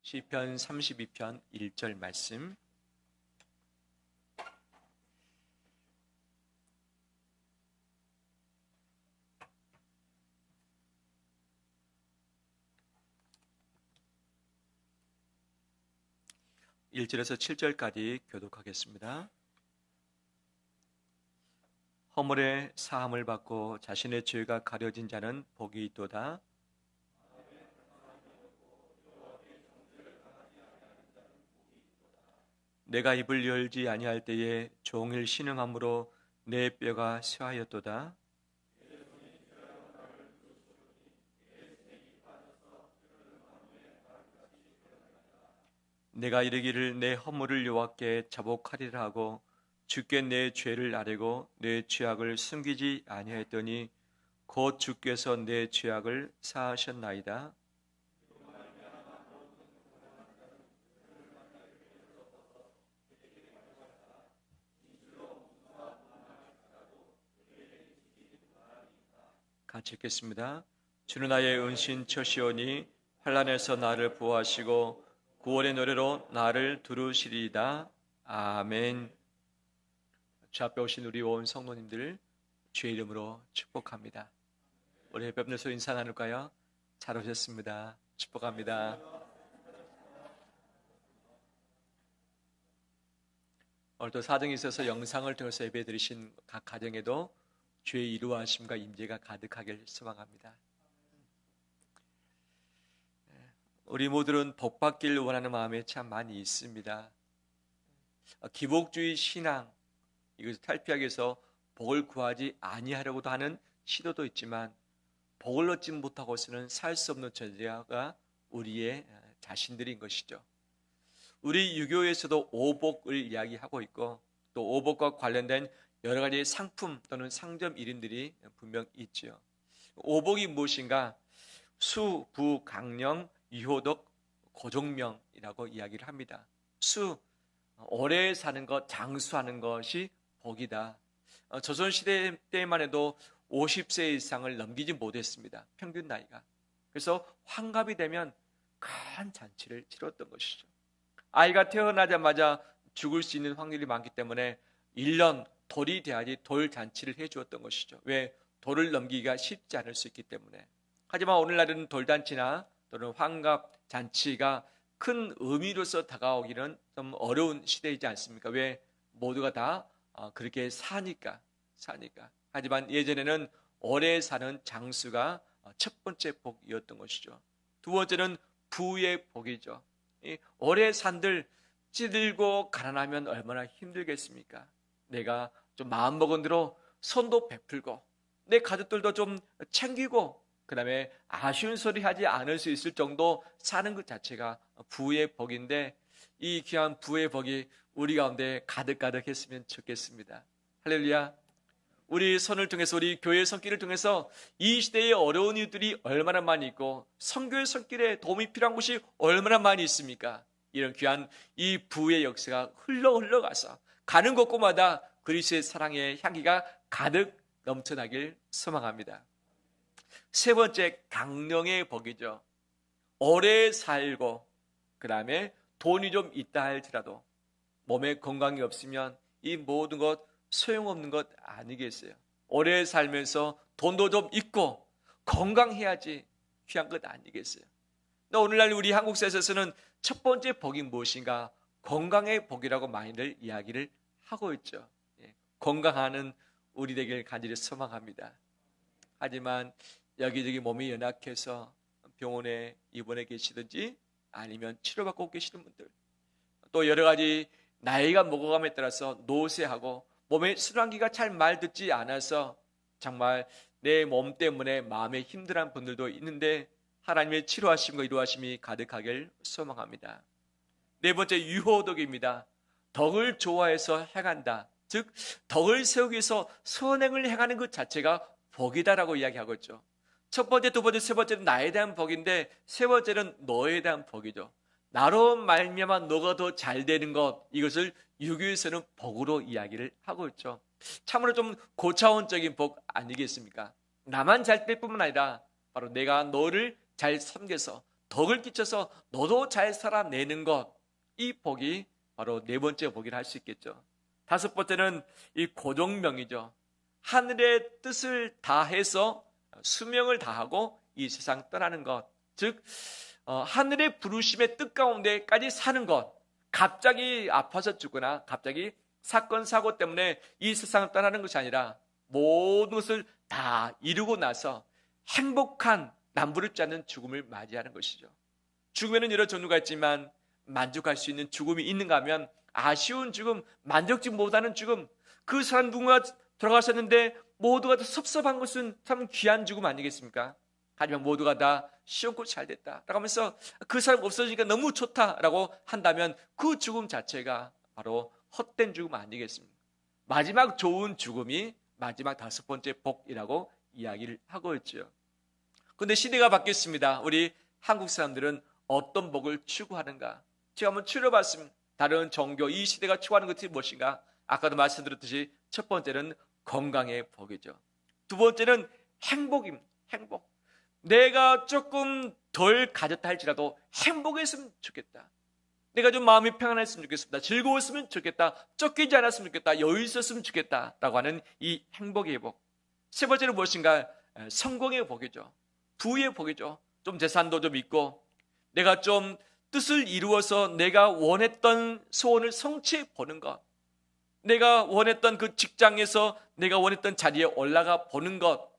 시편 32편 1절 말씀. (1절에서) 7절까지 교독하겠습니다. 허물의 사함을 받고 자신의 죄가 가려진 자는 복이 있도다. 내가 입을 열지 아니할 때에 종일 신음함으로 내 뼈가 쇠하였도다. 내가 이르기를 내 허물을 여호와께 자복하리라 하고 주께 내 죄를 아뢰고 내 죄악을 숨기지 아니하였더니 곧 주께서 내 죄악을 사하셨나이다. 같이 읽겠습니다. 주는 나의 은신처시오니 환난에서 나를 보호하시고 구원의 노래로 나를 두루시리이다. 아멘. 주 앞에 오신 우리 온 성도님들 주의 이름으로 축복합니다. 우리 뵙는 인사 나눌까요? 잘 오셨습니다. 축복합니다. 오늘도 사정이 있어서 영상을 통해서 예배 드리신 각 가정에도 주의 이루하심과 임재가 가득하길 소망합니다. 우리 모두는 복 받기를 원하는 마음이 참 많이 있습니다. 기복주의 신앙, 이것을 탈피하기 위해서 복을 구하지 아니하려고도 하는 시도도 있지만 복을 얻지 못하고서는 살 수 없는 존재가 우리의 자신들인 것이죠. 우리 유교에서도 오복을 이야기하고 있고 또 오복과 관련된 여러 가지 상품 또는 상점 이름들이 분명 있죠. 오복이 무엇인가? 수, 부, 강령, 유효덕, 고종명이라고 이야기를 합니다. 수, 오래 사는 것, 장수하는 것이 복이다. 조선시대 때만 해도 50세 이상을 넘기지 못했습니다. 평균 나이가. 그래서 환갑이 되면 큰 잔치를 치렀던 것이죠. 아이가 태어나자마자 죽을 수 있는 확률이 많기 때문에 1년 돌이 돼야지 돌잔치를 해주었던 것이죠. 왜? 돌을 넘기기가 쉽지 않을 수 있기 때문에. 하지만 오늘날은 돌잔치나 또는 환갑잔치가 큰 의미로서 다가오기는 좀 어려운 시대이지 않습니까? 왜? 모두가 다 그렇게 사니까. 하지만 예전에는 오래 사는 장수가 첫 번째 복이었던 것이죠. 두 번째는 부의 복이죠. 오래 산들 찌들고 가난하면 얼마나 힘들겠습니까? 내가 좀 마음먹은 대로 손도 베풀고 내 가족들도 좀 챙기고 그 다음에 아쉬운 소리 하지 않을 수 있을 정도 사는 것 자체가 부의 복인데 이 귀한 부의 복이 우리 가운데 가득가득했으면 좋겠습니다. 할렐루야. 우리 선을 통해서 우리 교회의 손길을 통해서 이 시대의 어려운 이들이 얼마나 많이 있고 선교의 손길에 도움이 필요한 곳이 얼마나 많이 있습니까? 이런 귀한 이 부의 역사가 흘러가서 가는 곳곳마다 그리스도의 사랑의 향기가 가득 넘쳐나길 소망합니다. 세 번째, 강령의 복이죠. 오래 살고 그 다음에 돈이 좀 있다 할지라도 몸에 건강이 없으면 이 모든 것 소용없는 것 아니겠어요? 오래 살면서 돈도 좀 있고 건강해야지 귀한 것 아니겠어요? 오늘날 우리 한국 사회에서는 첫 번째 복이 무엇인가? 건강의 복이라고 많이들 이야기를 하고 있죠. 건강하는 우리 되길 간절히 소망합니다. 하지만 여기저기 몸이 연약해서 병원에 입원해 계시든지 아니면 치료받고 계시는 분들, 또 여러 가지 나이가 먹어감에 따라서 노쇠하고 몸의 순환기가 잘 말듣지 않아서 정말 내 몸 때문에 마음에 힘들어하는 분들도 있는데 하나님의 치료하심과 이루하심이 가득하길 소망합니다. 네 번째, 유효덕입니다. 덕을 좋아해서 행한다. 즉 덕을 세우기 위해서 선행을 행하는 것 자체가 복이다라고 이야기하고 있죠. 첫 번째, 두 번째, 세 번째는 나에 대한 복인데 세 번째는 너에 대한 복이죠. 나로 말미암아 너가 더 잘 되는 것, 이것을 유교에서는 복으로 이야기를 하고 있죠. 참으로 좀 고차원적인 복 아니겠습니까? 나만 잘 될 뿐만 아니라 바로 내가 너를 잘 섬겨서 덕을 끼쳐서 너도 잘 살아내는 것, 이 복이 바로 네 번째 복이라 할 수 있겠죠. 다섯 번째는 이 고종명이죠. 하늘의 뜻을 다해서 수명을 다하고 이 세상 떠나는 것, 즉 하늘의 부르심의 뜻 가운데까지 사는 것. 갑자기 아파서 죽거나 갑자기 사건 사고 때문에 이 세상을 떠나는 것이 아니라 모든 것을 다 이루고 나서 행복한 남부럽지 않는 죽음을 맞이하는 것이죠. 죽음에는 여러 종류가 있지만 만족할 수 있는 죽음이 있는가 하면 아쉬운 죽음, 만족지 못하는 죽음, 그 사람 누군가 돌아가셨는데 모두가 다 섭섭한 것은 참 귀한 죽음 아니겠습니까? 하지만 모두가 다 시원코 잘 됐다라고 하면서 그 사람 없어지니까 너무 좋다라고 한다면 그 죽음 자체가 바로 헛된 죽음 아니겠습니까? 마지막 좋은 죽음이 마지막 다섯 번째 복이라고 이야기를 하고 있죠. 그런데 시대가 바뀌었습니다. 우리 한국 사람들은 어떤 복을 추구하는가? 제가 한번 추려봤습니다. 다른 종교, 이 시대가 추구하는 것이 무엇인가? 아까도 말씀드렸듯이 첫 번째는 건강의 복이죠. 두 번째는 행복입니다. 행복. 내가 조금 덜 가졌다 할지라도 행복했으면 좋겠다. 내가 좀 마음이 평안했으면 좋겠습니다. 즐거웠으면 좋겠다. 쫓기지 않았으면 좋겠다. 여유 있었으면 좋겠다라고 하는 이 행복의 복. 세 번째는 무엇인가? 성공의 복이죠. 부의 복이죠. 좀 재산도 좀 있고 내가 좀 뜻을 이루어서 내가 원했던 소원을 성취해 보는 것. 내가 원했던 그 직장에서 내가 원했던 자리에 올라가 보는 것.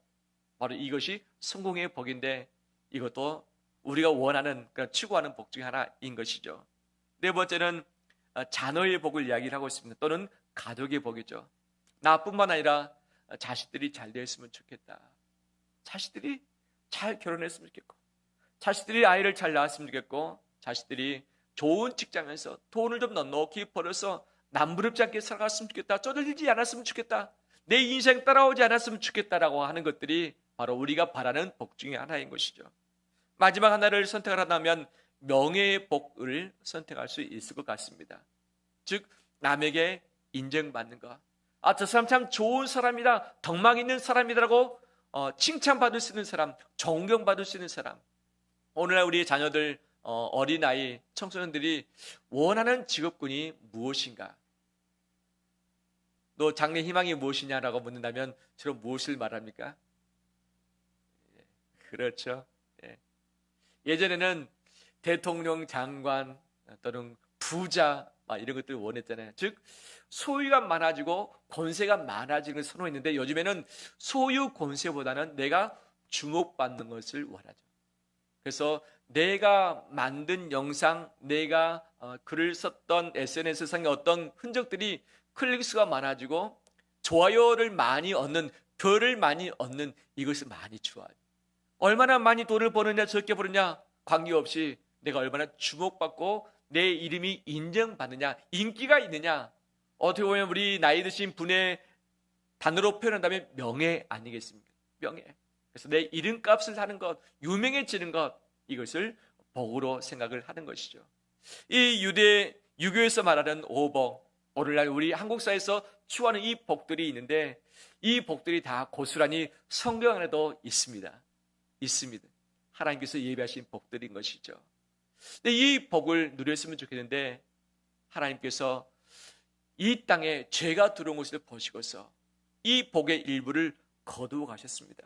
바로 이것이 성공의 복인데 이것도 우리가 원하는, 추구하는 복 중에 하나인 것이죠. 네 번째는 자녀의 복을 이야기를 하고 있습니다. 또는 가족의 복이죠. 나뿐만 아니라 자식들이 잘 되었으면 좋겠다. 자식들이 잘 결혼했으면 좋겠고 자식들이 아이를 잘 낳았으면 좋겠고 자식들이 좋은 직장에서 돈을 좀 넉넉히 벌어서 남부럽지 않게 살아갔으면 좋겠다. 쪼들리지 않았으면 좋겠다. 내 인생 따라오지 않았으면 좋겠다라고 하는 것들이 바로 우리가 바라는 복 중에 하나인 것이죠. 마지막 하나를 선택을 한다면 명예의 복을 선택할 수 있을 것 같습니다. 즉 남에게 인정받는 것. 저 사람 참 좋은 사람이다. 덕망 있는 사람이다라고 칭찬받을 수 있는 사람, 존경받을 수 있는 사람. 오늘날 우리 자녀들, 어린아이, 청소년들이 원하는 직업군이 무엇인가? 너 장래 희망이 무엇이냐라고 묻는다면 주로 무엇을 말합니까? 그렇죠. 예전에는 대통령, 장관 또는 부자 이런 것들을 원했잖아요. 즉 소유가 많아지고 권세가 많아지는 걸 선호했는데 요즘에는 소유 권세보다는 내가 주목받는 것을 원하죠. 그래서 내가 만든 영상, 내가 글을 썼던 SNS상의 어떤 흔적들이 클릭수가 많아지고 좋아요를 많이 얻는, 별을 많이 얻는 이것을 많이 좋아해요. 얼마나 많이 돈을 버느냐 적게 버느냐 관계없이 내가 얼마나 주목받고 내 이름이 인정받느냐, 인기가 있느냐. 어떻게 보면 우리 나이 드신 분의 단어로 표현한다면 명예 아니겠습니까? 명예. 그래서 내 이름값을 하는 것, 유명해지는 것, 이것을 복으로 생각을 하는 것이죠. 이 유교에서 말하는 오복, 오늘날 우리 한국 사회에서 추구하는 이 복들이 있는데 이 복들이 다 고스란히 성경 안에도 있습니다. 하나님께서 예비하신 복들인 것이죠. 근데 이 복을 누렸으면 좋겠는데 하나님께서 이 땅에 죄가 들어온 것을 보시고서 이 복의 일부를 거두어 가셨습니다.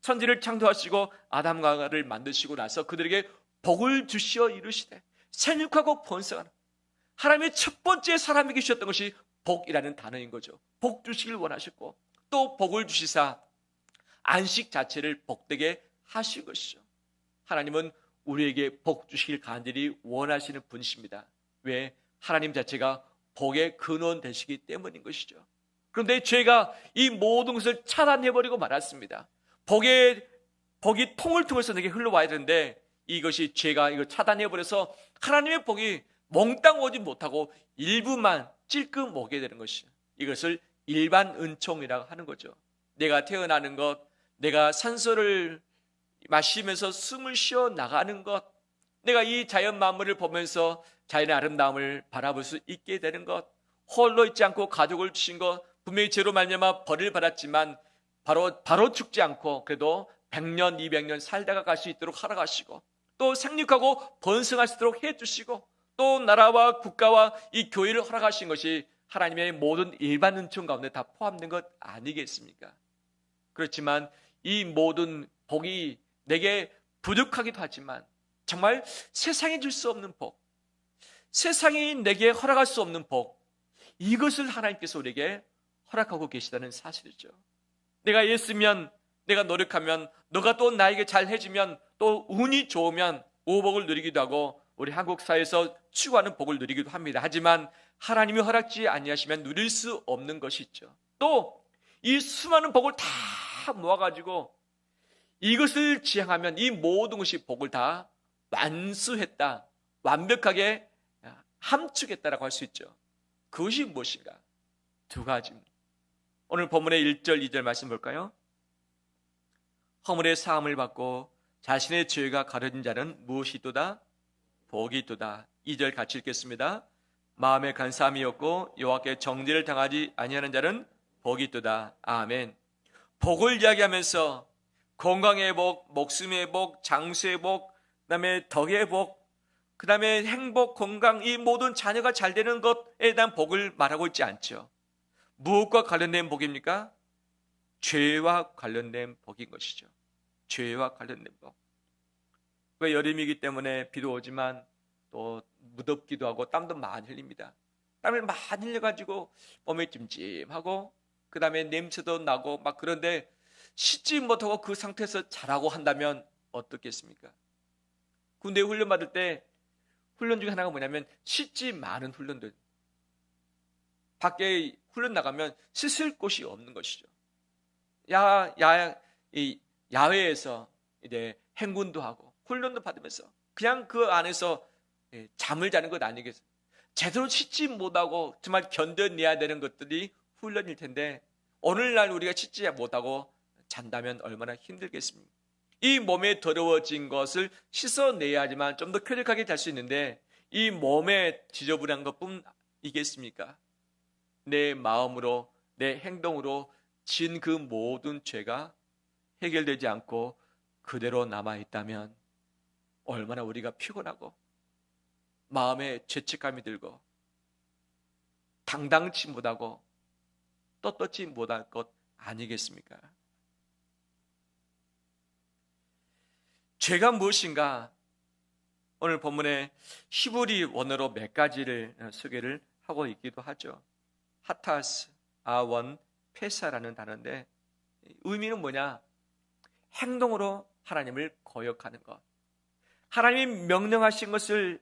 천지를 창조하시고 아담과 하와를 만드시고 나서 그들에게 복을 주시어 이르시되 생육하고 번성하는 하나님의 첫 번째 사람에게 주셨던 것이 복이라는 단어인 거죠. 복 주시길 원하셨고 또 복을 주시사 안식 자체를 복되게 하신 것이죠. 하나님은 우리에게 복 주시길 간절히 원하시는 분이십니다. 왜? 하나님 자체가 복의 근원 되시기 때문인 것이죠. 그런데 죄가 이 모든 것을 차단해버리고 말았습니다. 복이 통을 통해서 내게 흘러와야 되는데 이것이 죄가 이걸 차단해버려서 하나님의 복이 몽땅 오지 못하고 일부만 찔끔 오게 되는 것이죠. 이것을 일반 은총이라고 하는 거죠. 내가 태어나는 것, 내가 산소를 마시면서 숨을 쉬어 나가는 것, 내가 이 자연 만물을 보면서 자연의 아름다움을 바라볼 수 있게 되는 것, 홀로 있지 않고 가족을 주신 것, 분명히 죄로 말미암아 벌을 받았지만 바로 죽지 않고 그래도 100년, 200년 살다가 갈 수 있도록 허락하시고 또 생육하고 번성할 수 있도록 해주시고 또 나라와 국가와 이 교회를 허락하신 것이 하나님의 모든 일반 은총 가운데 다 포함된 것 아니겠습니까? 그렇지만 이 모든 복이 내게 부족하기도 하지만 정말 세상에 줄 수 없는 복, 세상이 내게 허락할 수 없는 복, 이것을 하나님께서 우리에게 허락하고 계시다는 사실이죠. 내가 예수면, 내가 노력하면, 너가 또 나에게 잘 해주면, 또 운이 좋으면 오복을 누리기도 하고 우리 한국 사회에서 추구하는 복을 누리기도 합니다. 하지만 하나님이 허락지 아니하시면 누릴 수 없는 것이 있죠. 또 이 수많은 복을 다 모아가지고 이것을 지향하면 이 모든 것이 복을 다 완수했다, 완벽하게 함축했다라고 할 수 있죠. 그것이 무엇인가? 두 가지입니다. 오늘 본문의 1절, 2절 말씀 볼까요? 허물의 사함을 받고 자신의 죄가 가려진 자는 무엇이 있도다? 복이 있도다. 2절 같이 읽겠습니다. 마음에 간사함이 없고 여호와께 정죄를 당하지 아니하는 자는 복이 있도다. 아멘. 복을 이야기하면서 건강의 복, 목숨의 복, 장수의 복, 그 다음에 덕의 복, 그 다음에 행복, 건강, 이 모든 자녀가 잘 되는 것에 대한 복을 말하고 있지 않죠. 무엇과 관련된 복입니까? 죄와 관련된 복인 것이죠. 죄와 관련된 복. 왜 여름이기 때문에 비도 오지만 또 무덥기도 하고 땀도 많이 흘립니다. 땀을 많이 흘려가지고 몸이 찜찜하고 그 다음에 냄새도 나고 막 그런데 씻지 못하고 그 상태에서 자라고 한다면 어떻겠습니까? 군대 훈련 받을 때 훈련 중에 하나가 뭐냐면 씻지 마는 훈련들. 밖에 훈련 나가면 씻을 곳이 없는 것이죠. 야외에서 이제 행군도 하고 훈련도 받으면서 그냥 그 안에서 잠을 자는 것 아니겠어요? 제대로 씻지 못하고 정말 견뎌내야 되는 것들이 훈련일 텐데 오늘날 우리가 씻지 못하고 잔다면 얼마나 힘들겠습니까? 이 몸에 더러워진 것을 씻어내야지만 좀 더 쾌적하게 잘 수 있는데 이 몸에 지저분한 것뿐이겠습니까? 내 마음으로 내 행동으로 지은 그 모든 죄가 해결되지 않고 그대로 남아있다면 얼마나 우리가 피곤하고 마음에 죄책감이 들고 당당치 못하고 떳떳지 못할 것 아니겠습니까? 죄가 무엇인가? 오늘 본문에 히브리 원어로 몇 가지를 소개를 하고 있기도 하죠. 하타스, 아원, 페사라는 단어인데 의미는 뭐냐? 행동으로 하나님을 거역하는 것, 하나님이 명령하신 것을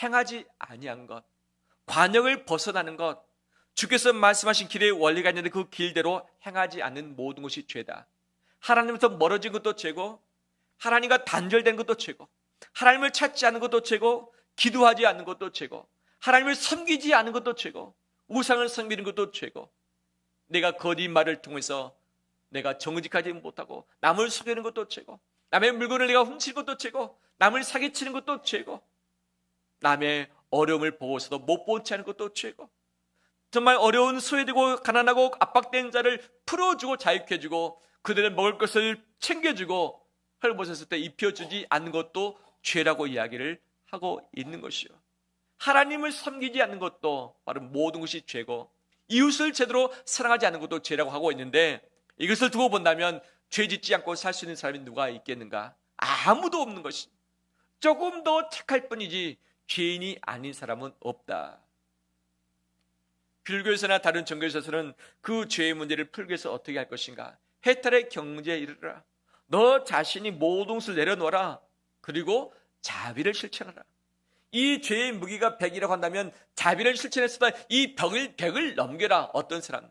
행하지 아니한 것, 관역을 벗어나는 것, 주께서 말씀하신 길의 원리가 있는데 그 길대로 행하지 않는 모든 것이 죄다. 하나님부터 멀어진 것도 죄고 하나님과 단절된 것도 죄고 하나님을 찾지 않는 것도 죄고 기도하지 않는 것도 죄고 하나님을 섬기지 않는 것도 죄고 우상을 섬기는 것도 죄고 내가 거짓말을 통해서 내가 정직하지 못하고 남을 속이는 것도 죄고 남의 물건을 내가 훔치는 것도 죄고 남을 사기치는 것도 죄고 남의 어려움을 보고서도 못 본 채 하는 것도 죄고 정말 어려운 소외되고 가난하고 압박된 자를 풀어주고 자유케 해주고 그들의 먹을 것을 챙겨주고 헐벗었을 때 입혀주지 않는 것도 죄라고 이야기를 하고 있는 것이요. 하나님을 섬기지 않는 것도 바로 모든 것이 죄고 이웃을 제대로 사랑하지 않는 것도 죄라고 하고 있는데 이것을 두고 본다면 죄 짓지 않고 살 수 있는 사람이 누가 있겠는가? 아무도 없는 것이 조금 더 착할 뿐이지 죄인이 아닌 사람은 없다. 불교에서나 다른 종교에서는 그 죄의 문제를 풀기 위해서 어떻게 할 것인가? 해탈의 경지에 이르라. 너 자신이 모든 것을 내려놓아라. 그리고 자비를 실천하라. 이 죄의 무게가 100이라고 한다면 자비를 실천했을 때 이 100을 넘겨라. 어떤 사람.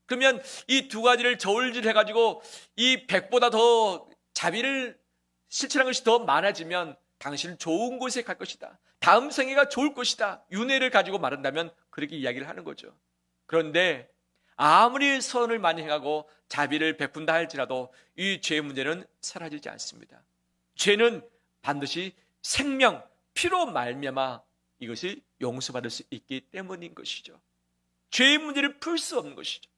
그러면 이 두 가지를 저울질해가지고 이 100보다 더 자비를 실천한 것이 더 많아지면 당신은 좋은 곳에 갈 것이다. 다음 생애가 좋을 것이다. 윤회를 가지고 말한다면 그렇게 이야기를 하는 거죠. 그런데 아무리 선을 많이 행하고 자비를 베푼다 할지라도 이 죄의 문제는 사라지지 않습니다. 죄는 반드시 생명, 피로 말미암아 이것이 용서받을 수 있기 때문인 것이죠. 죄의 문제를 풀 수 없는 것이죠.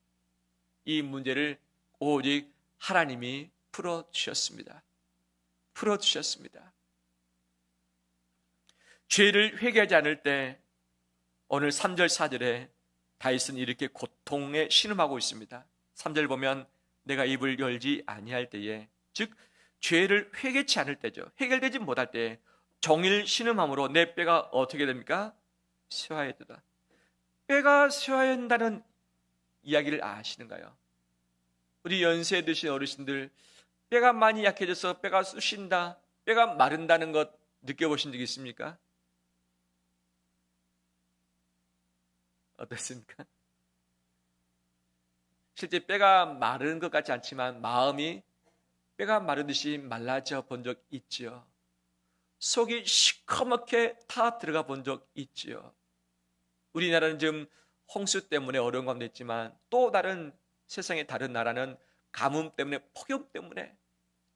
이 문제를 오직 하나님이 풀어주셨습니다. 풀어주셨습니다. 죄를 회개하지 않을 때 오늘 3절 4절에 다윗은 이렇게 고통에 신음하고 있습니다. 3절 보면 내가 입을 열지 아니할 때에, 즉 죄를 회개치 않을 때죠. 해결되지 못할 때 종일 신음함으로 내 뼈가 어떻게 됩니까? 쇠하였도다. 뼈가 쇠하였다는 이야기를 아시는가요? 우리 연세 드신 어르신들, 뼈가 많이 약해져서 뼈가 쑤신다, 뼈가 마른다는 것 느껴보신 적 있습니까? 어떻습니까? 실제 뼈가 마르는 것 같지 않지만 마음이 뼈가 마르듯이 말라져 본 적 있지요. 속이 시커멓게 타 들어가 본 적 있지요. 우리나라는 지금 홍수 때문에 어려운 감도 있지만 또 다른 세상의 다른 나라는 가뭄 때문에, 폭염 때문에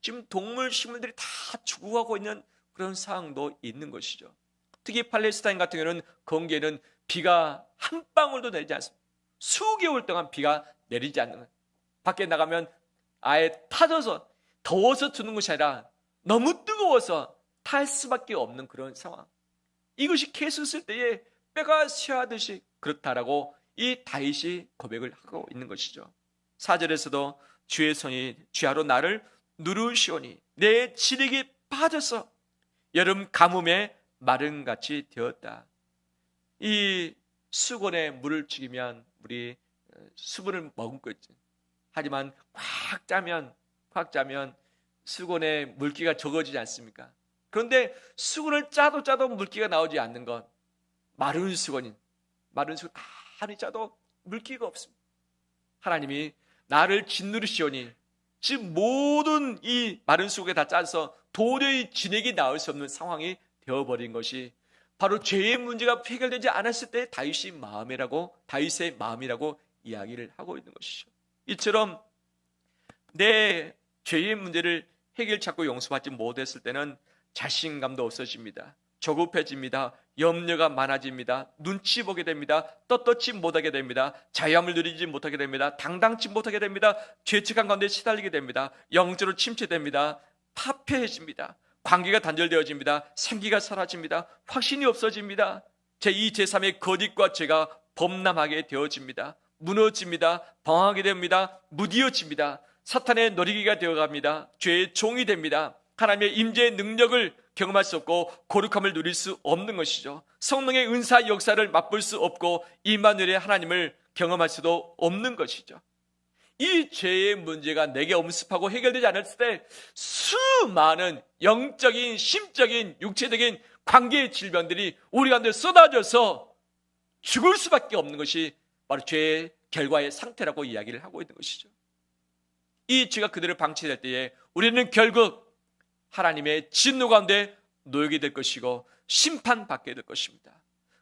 지금 동물, 식물들이 다 죽어가고 있는 그런 상황도 있는 것이죠. 특히 팔레스타인 같은 경우는 건기에는 비가 한 방울도 내리지 않습니다. 수개월 동안 비가 내리지 않는 거예요. 밖에 나가면 아예 타져서, 더워서 죽는 것이 아니라 너무 뜨거워서 탈 수밖에 없는 그런 상황. 이것이 계속 있을 때에 뼈가 쇠하듯이 그렇다라고 이 다윗이 고백을 하고 있는 것이죠. 4절에서도 주의 손이 쥐하로 나를 누르시오니 내 지력이 빠져서 여름 가뭄에 마른같이 되었다. 이 수건에 물을 죽이면 우리 수분을 머금고 있지. 하지만 꽉 짜면 수건에 물기가 적어지지 않습니까? 그런데 수건을 짜도 물기가 나오지 않는 것, 마른 수건 아무리 짜도 물기가 없습니다. 하나님이 나를 짓누르시오니, 즉 모든 이 마른 수건에 다 짜서 도저히 진액이 나올 수 없는 상황이 되어버린 것이 바로 죄의 문제가 해결되지 않았을 때 다윗의 마음이라고 이야기를 하고 있는 것이죠. 이처럼 내 죄의 문제를 해결 찾고 용서받지 못했을 때는 자신감도 없어집니다. 조급해집니다. 염려가 많아집니다. 눈치 보게 됩니다. 떳떳지 못하게 됩니다. 자유함을 누리지 못하게 됩니다. 당당치 못하게 됩니다. 죄책감 가운데 시달리게 됩니다. 영적으로 침체됩니다. 파폐해집니다. 관계가 단절되어집니다. 생기가 사라집니다. 확신이 없어집니다. 제2, 제3의 거짓과 죄가 범람하게 되어집니다. 무너집니다. 방황하게 됩니다. 무디어집니다. 사탄의 노리기가 되어갑니다. 죄의 종이 됩니다. 하나님의 임재의 능력을 경험할 수 없고 거룩함을 누릴 수 없는 것이죠. 성령의 은사 역사를 맛볼 수 없고 임마누엘의 하나님을 경험할 수도 없는 것이죠. 이 죄의 문제가 내게 엄습하고 해결되지 않았을 때 수많은 영적인, 심적인, 육체적인 관계의 질병들이 우리 가운데 쏟아져서 죽을 수밖에 없는 것이 바로 죄의 결과의 상태라고 이야기를 하고 있는 것이죠. 이 죄가 그대로 방치될 때에 우리는 결국 하나님의 진노 가운데 놓이게 될 것이고 심판받게 될 것입니다.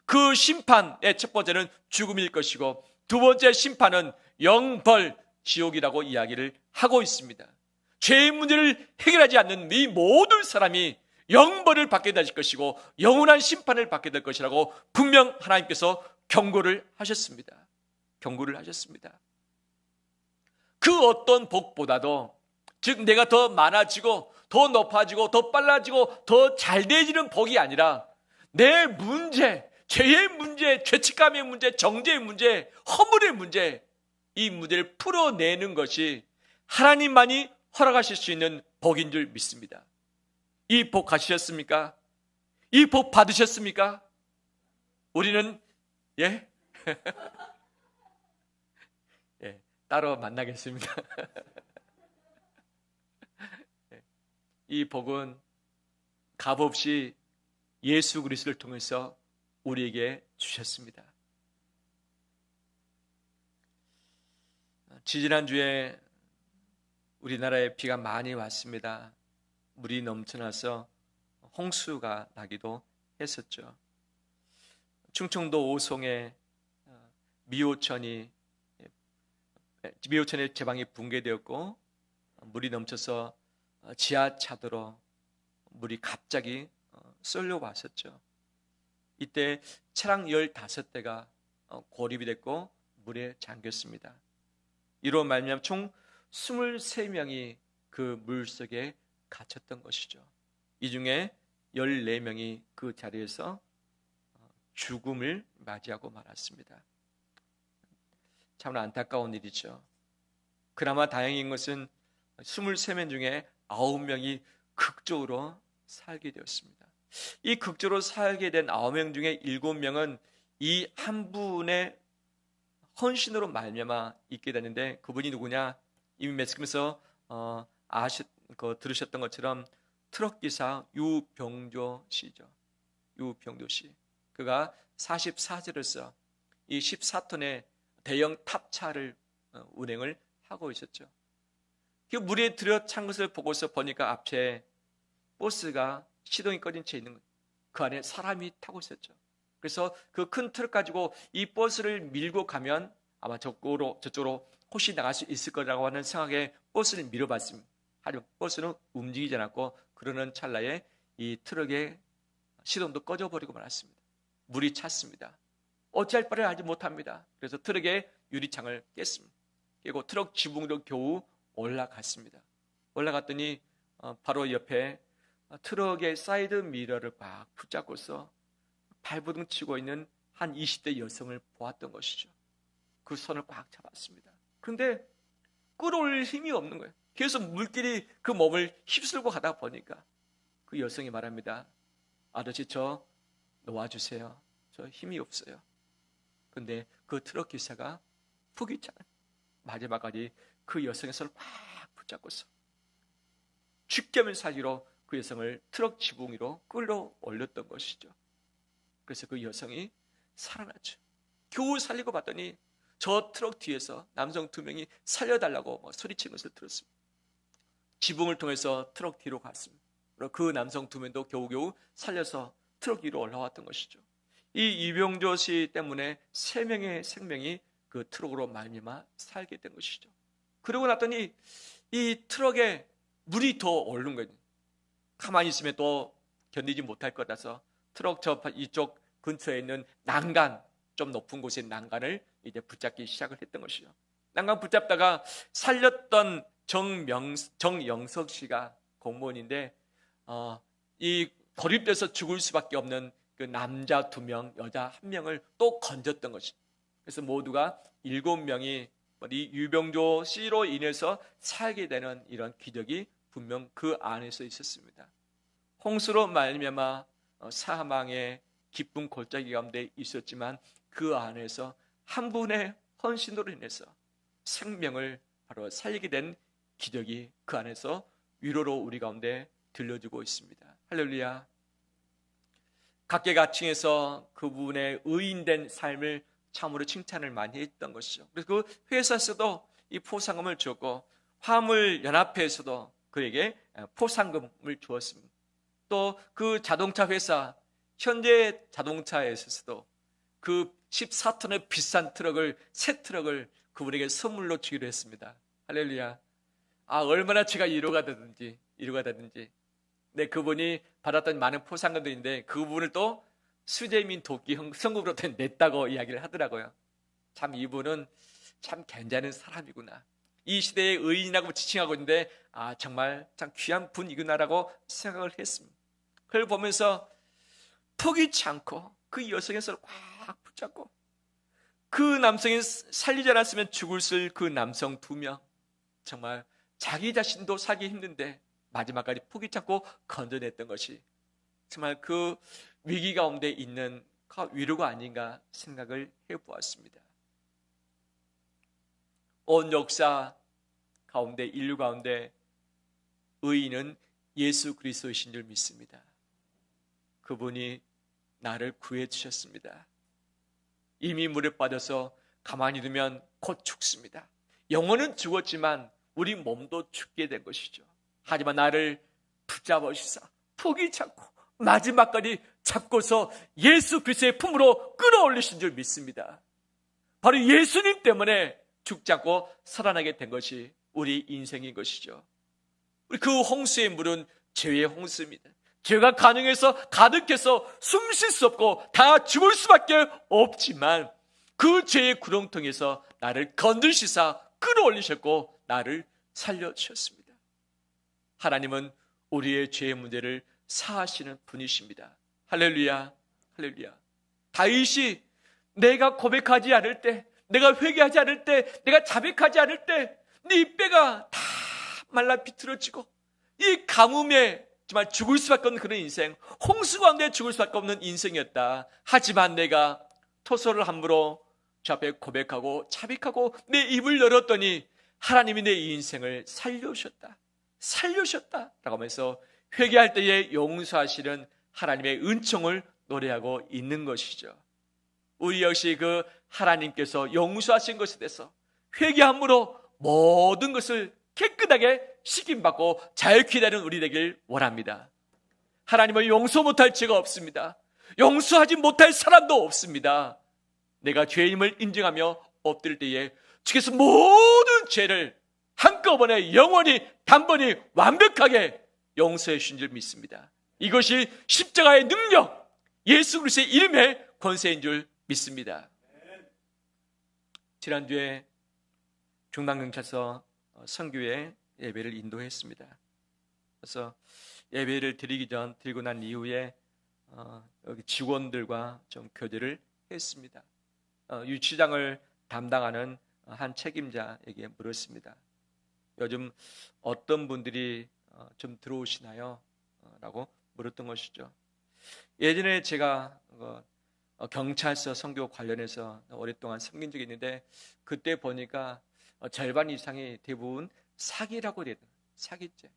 그 심판의 첫 번째는 죽음일 것이고 두 번째 심판은 영벌, 지옥이라고 이야기를 하고 있습니다. 죄의 문제를 해결하지 않는 이 모든 사람이 영벌을 받게 될 것이고 영원한 심판을 받게 될 것이라고 분명 하나님께서 경고를 하셨습니다. 그 어떤 복보다도, 즉 내가 더 많아지고 더 높아지고 더 빨라지고 더 잘되어지는 복이 아니라 내 문제, 죄의 문제, 죄책감의 문제, 정죄의 문제, 허물의 문제, 이 문제를 풀어내는 것이 하나님만이 허락하실 수 있는 복인 줄 믿습니다. 이 복 가지셨습니까? 이 복 받으셨습니까? 우리는 예? 예, 따로 만나겠습니다. 이 복은 값없이 예수 그리스도를 통해서 우리에게 주셨습니다. 지지난주에 우리나라에 비가 많이 왔습니다. 물이 넘쳐나서 홍수가 나기도 했었죠. 충청도 오송의 미호천의 제방이 붕괴되었고 물이 넘쳐서 지하차도로 물이 갑자기 쏠려왔었죠. 이때 차량 15대가 고립이 됐고 물에 잠겼습니다. 이로 말미암아 총 23명이 그 물속에 갇혔던 것이죠. 이 중에 14명이 그 자리에서 죽음을 맞이하고 말았습니다. 참 안타까운 일이죠. 그나마 다행인 것은 23명 중에 9명이 극적으로 살게 되었습니다. 이 극적으로 살게 된 9명 중에 7명은 이 한 분의 헌신으로 말미암아 있게 되는데, 그분이 누구냐? 이미 말씀에서 들으셨던 것처럼 트럭 기사 유병조 씨죠. 유병조 씨. 그가 44세로서 이 14톤의 대형 탑차를 운행을 하고 있었죠. 그 물에 들여찬 것을 보고서 보니까 앞에 버스가 시동이 꺼진 채 있는 거예요. 그 안에 사람이 타고 있었죠. 그래서 그 큰 트럭 가지고 이 버스를 밀고 가면 아마 저쪽으로 혹시 나갈 수 있을 거라고 하는 생각에 버스를 밀어봤습니다. 하지만 버스는 움직이지 않았고, 그러는 찰나에 이 트럭의 시동도 꺼져버리고 말았습니다. 물이 찼습니다. 어찌할 바를 알지 못합니다. 그래서 트럭의 유리창을 깼습니다. 그리고 트럭 지붕으로 겨우 올라갔습니다. 올라갔더니 바로 옆에 트럭의 사이드 미러를 막 붙잡고서 발버둥 치고 있는 한 20대 여성을 보았던 것이죠. 그 손을 꽉 잡았습니다. 그런데 끌어올릴 힘이 없는 거예요. 계속 물길이 그 몸을 휩쓸고 가다 보니까 그 여성이 말합니다. 아저씨, 저 놓아주세요. 저 힘이 없어요. 그런데 그 트럭 기사가 포기잖아. 마지막까지 그 여성의 손을 꽉 붙잡고서 죽게면 살기로 그 여성을 트럭 지붕 위로 끌어올렸던 것이죠. 그래서 그 여성이 살아났죠. 겨우 살리고 봤더니 저 트럭 뒤에서 남성 2명이 살려달라고 소리치는 것을 들었습니다. 지붕을 통해서 트럭 뒤로 갔습니다. 그 남성 2명도 겨우겨우 살려서 트럭 위로 올라왔던 것이죠. 이 유병조 씨 때문에 3명의 생명이 그 트럭으로 말미암아 살게 된 것이죠. 그러고 났더니 이 트럭에 물이 더 오르는 거예요. 가만히 있으면 또 견디지 못할 것 같아서 트럭 이쪽 근처에 있는 난간, 좀 높은 곳의 난간을 이제 붙잡기 시작을 했던 것이죠. 난간 붙잡다가 살렸던 정영석 씨가 공무원인데 이 고립돼서 죽을 수밖에 없는 그 남자 2명, 여자 1명을 또 건졌던 것이죠. 그래서 모두가 7명이 이 유병조 씨로 인해서 살게 되는 이런 기적이 분명 그 안에서 있었습니다. 홍수로 말미암아 사망의 기쁜 골짜기 가운데 있었지만 그 안에서 한 분의 헌신으로 인해서 생명을 바로 살리게 된 기적이 그 안에서 위로로 우리 가운데 들려주고 있습니다. 할렐루야. 각계각층에서 그분의 의인된 삶을 참으로 칭찬을 많이 했던 것이죠. 그래서 그 회사에서도 이 포상금을 주었고, 화물연합회에서도 그에게 포상금을 주었습니다. 또 그 자동차 회사 현대 자동차에서도 그 14톤의 비싼 트럭을, 새 트럭을 그분에게 선물로 주기로 했습니다. 할렐루야. 얼마나 제가 위로가 되든지. 네, 그분이 받았던 많은 포상금들인데 그 부분을 또 수재민 돕기 성금으로 냈다고 이야기를 하더라고요. 참 이분은 참 괜찮은 사람이구나. 이 시대의 의인이라고 지칭하고 있는데 정말 참 귀한 분이구나라고 생각을 했습니다. 그걸 보면서 포기치 않고 그 여성의 손을 꽉 붙잡고, 그 남성이 살리지 않았으면 죽을 그 남성 2명, 정말 자기 자신도 살기 힘든데 마지막까지 포기치 않고 건져냈던 것이 정말 그 위기 가운데 있는 위로가 아닌가 생각을 해보았습니다. 온 역사 가운데, 인류 가운데 의인은 예수 그리스도이신 줄 믿습니다. 그분이 나를 구해 주셨습니다. 이미 물에 빠져서 가만히 두면 곧 죽습니다. 영혼은 죽었지만 우리 몸도 죽게 된 것이죠. 하지만 나를 붙잡으시사 포기치 않고 마지막까지 잡고서 예수 그리스도의 품으로 끌어올리신 줄 믿습니다. 바로 예수님 때문에 죽지 않고 살아나게 된 것이 우리 인생인 것이죠. 그 홍수의 물은 죄의 홍수입니다. 죄가 가득해서 숨 쉴 수 없고 다 죽을 수밖에 없지만 그 죄의 구렁텅이에서 나를 건드시사 끌어올리셨고 나를 살려주셨습니다. 하나님은 우리의 죄의 문제를 사하시는 분이십니다. 할렐루야, 할렐루야. 다윗이 내가 고백하지 않을 때, 내가 회개하지 않을 때, 내가 자백하지 않을 때 네 뼈가 다 말라 비틀어지고 이 가뭄에 정말 죽을 수밖에 없는 그런 인생, 홍수 가운데 죽을 수밖에 없는 인생이었다. 하지만 내가 토설을 함부로 주 앞에 고백하고 자백하고 내 입을 열었더니 하나님이 내 인생을 살려주셨다, 살려주셨다 라고 하면서 회개할 때에 용서하시는 하나님의 은총을 노래하고 있는 것이죠. 우리 역시 그 하나님께서 용서하신 것에 대해서 회개함으로 모든 것을 깨끗하게 씻김받고 자유케 되는 우리 되길 원합니다. 하나님을 용서 못할 죄가 없습니다. 용서하지 못할 사람도 없습니다. 내가 죄임을 인정하며 엎드릴 때에 주께서 모든 죄를 한꺼번에 영원히 단번에 완벽하게 용서해 주신 줄 믿습니다. 이것이 십자가의 능력, 예수 그리스도의 이름의 권세인 줄 믿습니다. 지난주에 중남경찰서 선교회 예배를 인도했습니다. 그래서 예배를 드리고 난 이후에 여기 직원들과 좀 교제를 했습니다. 유치장을 담당하는 한 책임자에게 물었습니다. 요즘 어떤 분들이 좀 들어오시나요? 라고 물었던 것이죠. 예전에 제가 경찰서 선교 관련해서 오랫동안 섬긴 적이 있는데 그때 보니까 절반 이상이 대부분 사기라고 해야 되나? 사기죄,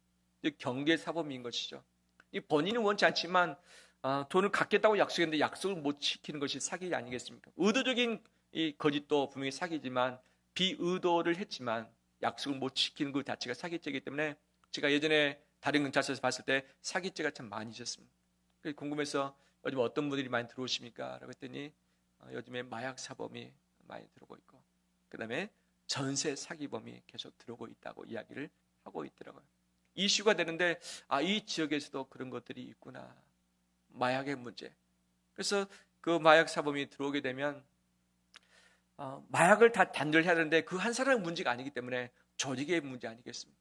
경계사범인 것이죠. 이 본인은 원치 않지만 돈을 갚겠다고 약속했는데 약속을 못 지키는 것이 사기 아니겠습니까? 의도적인 이 거짓도 분명히 사기지만 비의도를 했지만 약속을 못 지키는 그 자체가 사기죄이기 때문에 제가 예전에 다른 경찰서에서 봤을 때 사기죄가 참 많이 있었습니다. 그래서 궁금해서 요즘 어떤 분들이 많이 들어오십니까? 라고 했더니 요즘에 마약 사범이 많이 들어오고 있고 그 다음에 전세 사기범이 계속 들어오고 있다고 이야기를 하고 있더라고요. 이슈가 되는데 이 지역에서도 그런 것들이 있구나. 마약의 문제. 그래서 그 마약 사범이 들어오게 되면 마약을 다 단절해야 되는데 그 한 사람의 문제가 아니기 때문에 조직의 문제 아니겠습니까?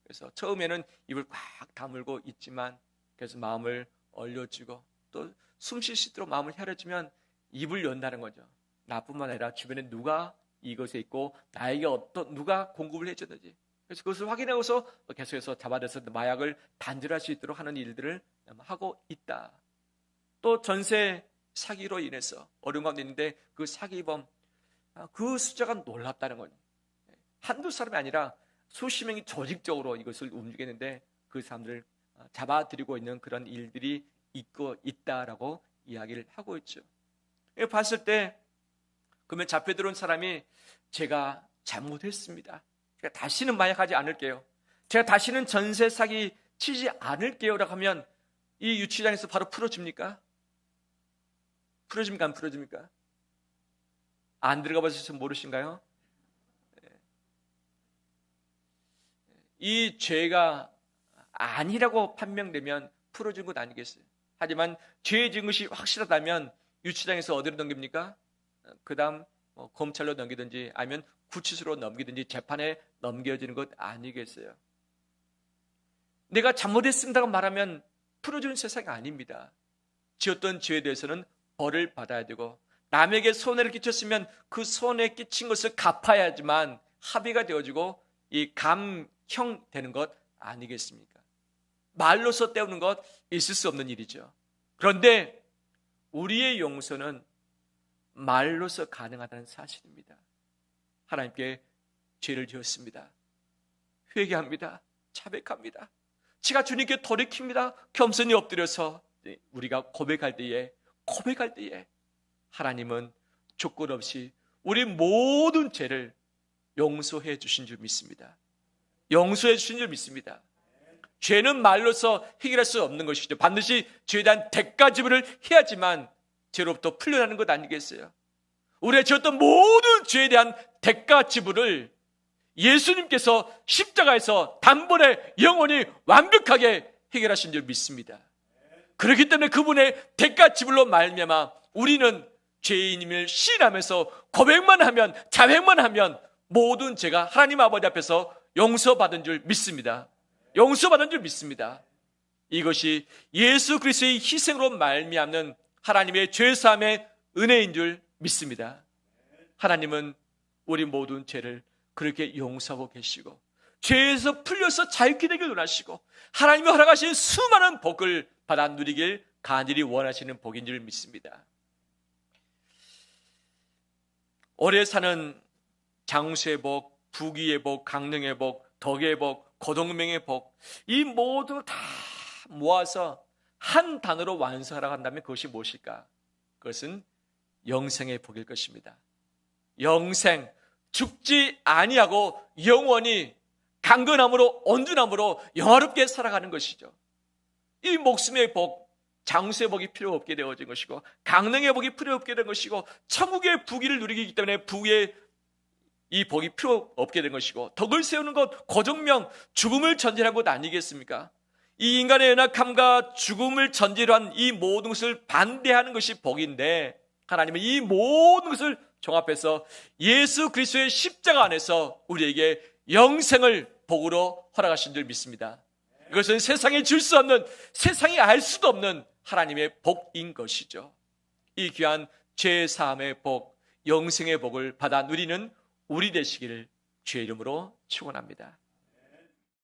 그래서 처음에는 입을 꽉 다물고 있지만 그래서 마음을 얼려주고 또 숨 쉴 수 있도록 마음을 헤아려주면 입을 연다는 거죠. 나뿐만 아니라 주변에 누가 이것에 있고 나에게 누가 공급을 해줬는지 그래서 그것을 확인하고서 계속해서 잡아내서 마약을 단절할 수 있도록 하는 일들을 하고 있다. 또 전세 사기로 인해서 어려운 가운데 있는데 그 사기범 그 숫자가 놀랍다는 거예요. 한두 사람이 아니라 수십 명이 조직적으로 이것을 움직이는데 그 사람들을 잡아들이고 있는 그런 일들이 있고 있다라고 이야기를 하고 있죠. 봤을 때 그러면 잡혀 들어온 사람이 제가 잘못했습니다. 제가 다시는 마약하지 않을게요. 제가 다시는 전세 사기 치지 않을게요. 라고 하면 이 유치장에서 바로 풀어줍니까? 풀어줍니까? 안 풀어줍니까? 안 들어가 봐서 모르신가요? 이 죄가 아니라고 판명되면 풀어준 것 아니겠어요? 하지만 죄의 증것이 확실하다면 유치장에서 어디로 넘깁니까? 그 다음 검찰로 넘기든지 아니면 구치소로 넘기든지 재판에 넘겨지는 것 아니겠어요? 내가 잘못했습니다고 말하면 풀어주는 세상이 아닙니다. 지었던 죄에 대해서는 벌을 받아야 되고 남에게 손해를 끼쳤으면 그 손해 끼친 것을 갚아야지만 합의가 되어지고 이 감형 되는 것 아니겠습니까? 말로서 때우는 것 있을 수 없는 일이죠. 그런데 우리의 용서는 말로서 가능하다는 사실입니다. 하나님께 죄를 지었습니다. 회개합니다. 자백합니다. 제가 주님께 돌이킵니다. 겸손히 엎드려서 우리가 고백할 때에 하나님은 조건 없이 우리 모든 죄를 용서해 주신 줄 믿습니다. 용서해 주신 줄 믿습니다. 죄는 말로서 해결할 수 없는 것이죠. 반드시 죄에 대한 대가 지불을 해야지만 죄로부터 풀려나는 것 아니겠어요? 우리가 지었던 모든 죄에 대한 대가 지불을 예수님께서 십자가에서 단번에 영원히 완벽하게 해결하신 줄 믿습니다. 그렇기 때문에 그분의 대가 지불로 말미암아 우리는 죄인임을 시인하면서 고백만 하면 자백만 하면 모든 죄가 하나님 아버지 앞에서 용서받은 줄 믿습니다. 용서받은 줄 믿습니다. 이것이 예수 그리스도의 희생으로 말미암는 하나님의 죄사함의 은혜인 줄 믿습니다. 하나님은 우리 모든 죄를 그렇게 용서하고 계시고 죄에서 풀려서 자유케 되길 원하시고 하나님이 허락하신 수많은 복을 받아 누리길 간절히 원하시는 복인 줄 믿습니다. 오래 사는 장수의 복, 부귀의 복, 강릉의 복, 덕의 복, 거동명의 복, 이 모두 다 모아서 한 단어로 완성하라고 한다면 그것이 무엇일까? 그것은 영생의 복일 것입니다. 영생, 죽지 아니하고 영원히 강건함으로 온전함으로 영화롭게 살아가는 것이죠. 이 목숨의 복, 장수의 복이 필요 없게 되어진 것이고 강릉의 복이 필요 없게 된 것이고 천국의 부귀를 누리기 때문에 부귀의 이 복이 필요 없게 된 것이고 덕을 세우는 것, 고정명, 죽음을 전제한 것 아니겠습니까? 이 인간의 연약함과 죽음을 전제로 한 이 모든 것을 반대하는 것이 복인데 하나님은 이 모든 것을 종합해서 예수 그리스도의 십자가 안에서 우리에게 영생을 복으로 허락하신 줄 믿습니다. 이것은 세상에 줄 수 없는, 세상이 알 수도 없는 하나님의 복인 것이죠. 이 귀한 죄사함의 복, 영생의 복을 받아 누리는 우리 되시기를 주의 이름으로 축원합니다.